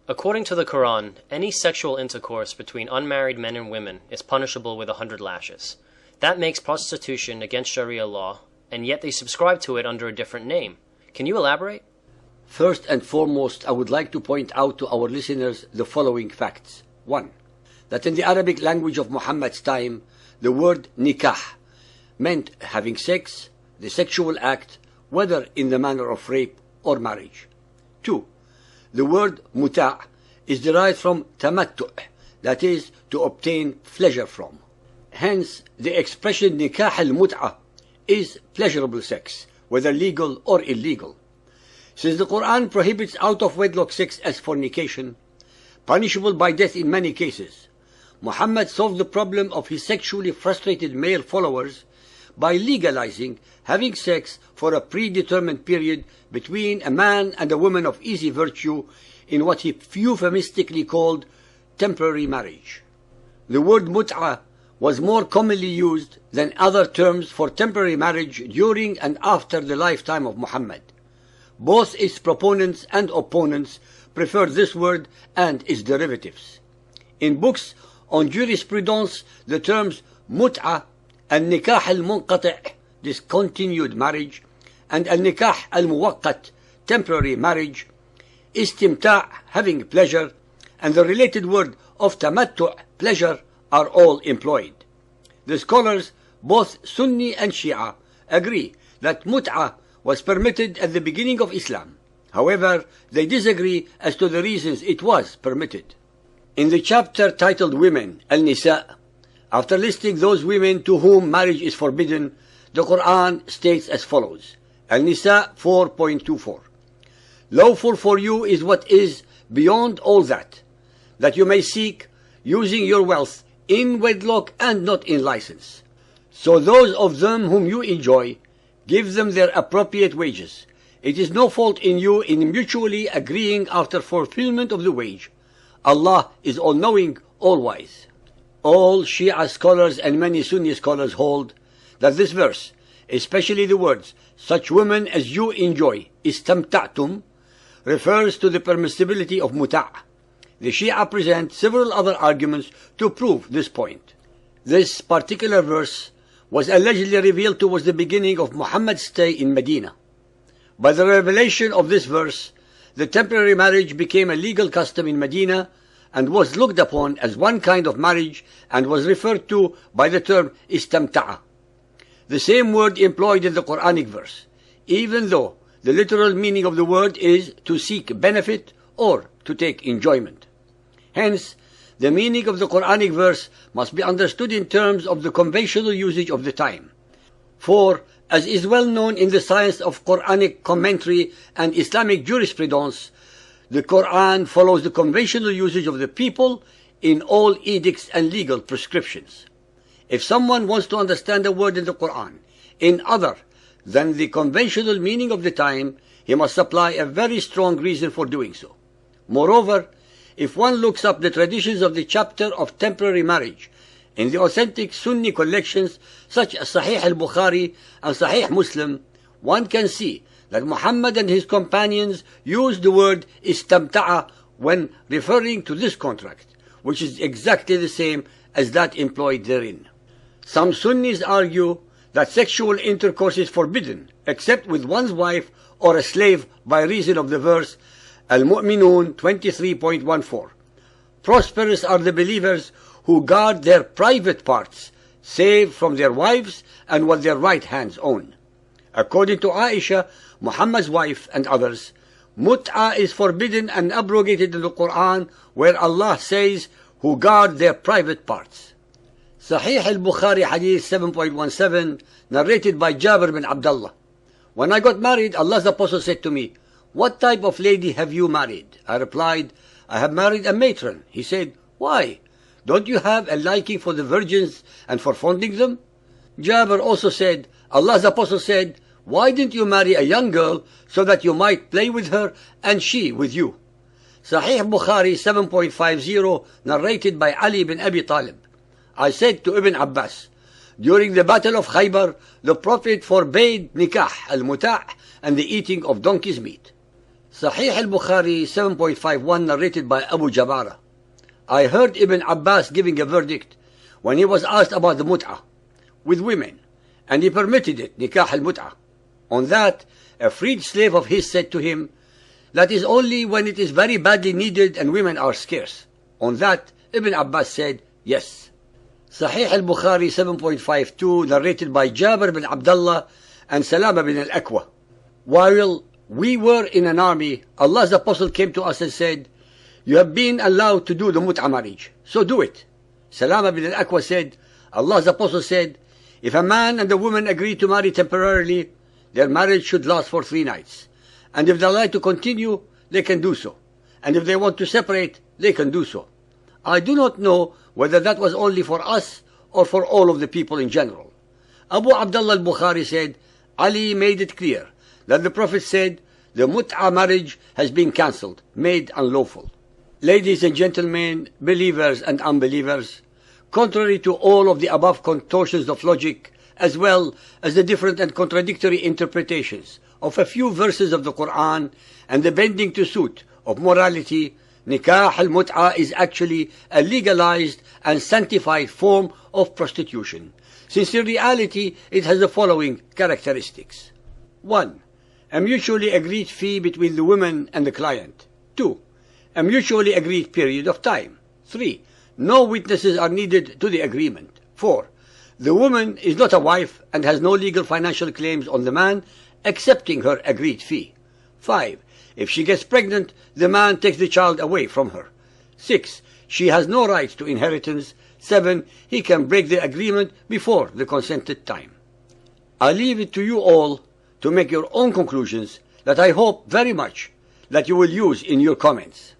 According to the Quran, any sexual intercourse between unmarried men and women is punishable with 100 lashes. That makes prostitution against Sharia law, and yet they subscribe to it under a different name. Can you elaborate? First and foremost, I would like to point out to our listeners the following facts. 1. That in the Arabic language of Muhammad's time, the word nikah meant having sex, the sexual act, whether in the manner of rape or marriage. 2. The word mut'a is derived from tamattu', that is, to obtain pleasure from. Hence, the expression Nikah Al Mut'a is pleasurable sex, whether legal or illegal. Since the Quran prohibits out-of-wedlock sex as fornication, punishable by death in many cases, Muhammad solved the problem of his sexually frustrated male followers by legalizing having sex for a predetermined period between a man and a woman of easy virtue in what he euphemistically called temporary marriage. The word mut'a was more commonly used than other terms for temporary marriage during and after the lifetime of Muhammad. Both its proponents and opponents prefer this word and its derivatives. In books on jurisprudence, the terms mut'a and Nikah Al Munqati', discontinued marriage, and Nikah Al Muwaqqat, temporary marriage, istimta', having pleasure, and the related word of tamattu', pleasure, are all employed. The scholars, both Sunni and Shia, agree that mut'a was permitted at the beginning of Islam. However, they disagree as to the reasons it was permitted. In the chapter titled Women, Al-Nisa, after listing those women to whom marriage is forbidden, the Quran states as follows. Al-Nisa 4.24. Lawful for you is what is beyond all that you may seek, using your wealth in wedlock and not in license. So those of them whom you enjoy, give them their appropriate wages. It is no fault in you in mutually agreeing after fulfillment of the wage. Allah is all-knowing, all-wise. All Shia scholars and many Sunni scholars hold that this verse, especially the words, such women as you enjoy, istamta'tum, refers to the permissibility of mut'a. The Shia present several other arguments to prove this point. This particular verse was allegedly revealed towards the beginning of Muhammad's stay in Medina. By the revelation of this verse, the temporary marriage became a legal custom in Medina and was looked upon as one kind of marriage and was referred to by the term istamta'a, the same word employed in the Quranic verse, even though the literal meaning of the word is to seek benefit or to take enjoyment. Hence, the meaning of the Quranic verse must be understood in terms of the conventional usage of the time. For, as is well known in the science of Quranic commentary and Islamic jurisprudence, the Quran follows the conventional usage of the people in all edicts and legal prescriptions. If someone wants to understand a word in the Quran in other than the conventional meaning of the time, he must supply a very strong reason for doing so. Moreover, if one looks up the traditions of the chapter of temporary marriage in the authentic Sunni collections such as Sahih al-Bukhari and Sahih Muslim, one can see that Muhammad and his companions used the word istamta'a when referring to this contract, which is exactly the same as that employed therein. Some Sunnis argue that sexual intercourse is forbidden except with one's wife or a slave by reason of the verse Al-Mu'minun 23.14. Prosperous are the believers who guard their private parts, save from their wives and what their right hands own. According to Aisha, Muhammad's wife, and others, mut'a is forbidden and abrogated in the Quran, where Allah says, who guard their private parts. Sahih al-Bukhari Hadith 7.17, narrated by Jabir bin Abdullah. When I got married, Allah's Apostle said to me, "What type of lady have you married?" I replied, "I have married a matron." He said, "Why? Don't you have a liking for the virgins and for fondling them?" Jabir also said, Allah's Apostle said, "Why didn't you marry a young girl so that you might play with her and she with you?" Sahih Bukhari 7.50, narrated by Ali bin Abi Talib. I said to Ibn Abbas, during the Battle of Khaybar, the Prophet forbade Nikah Al Mut'a and the eating of donkey's meat. Sahih al-Bukhari 7.51 narrated by Abu Jabara. I heard Ibn Abbas giving a verdict when he was asked about the mut'ah with women, and he permitted it, Nikah Al Mut'a. On that, a freed slave of his said to him, that is only when it is very badly needed and women are scarce. On that, Ibn Abbas said, yes. Sahih al-Bukhari 7.52 narrated by Jabir bin Abdullah and Salama bin al-Aqwa. While we were in an army, Allah's Apostle came to us and said, you have been allowed to do the mut'ah marriage, so do it. Salama bin al-Aqwa said, Allah's Apostle said, if a man and a woman agree to marry temporarily, their marriage should last for 3 nights. And if they like to continue, they can do so. And if they want to separate, they can do so. I do not know whether that was only for us or for all of the people in general. Abu Abdullah al-Bukhari said, Ali made it clear that the Prophet said, the mut'ah marriage has been cancelled, made unlawful. Ladies and gentlemen, believers and unbelievers, contrary to all of the above contortions of logic, as well as the different and contradictory interpretations of a few verses of the Quran and the bending to suit of morality, Nikah Al Mut'a is actually a legalized and sanctified form of prostitution, since in reality it has the following characteristics. 1. A mutually agreed fee between the woman and the client. 2. A mutually agreed period of time. 3. No witnesses are needed to the agreement. 4. The woman is not a wife and has no legal financial claims on the man, accepting her agreed fee. 5. If she gets pregnant, the man takes the child away from her. 6. She has no right to inheritance. 7. He can break the agreement before the consented time. I leave it to you all to make your own conclusions that I hope very much that you will use in your comments.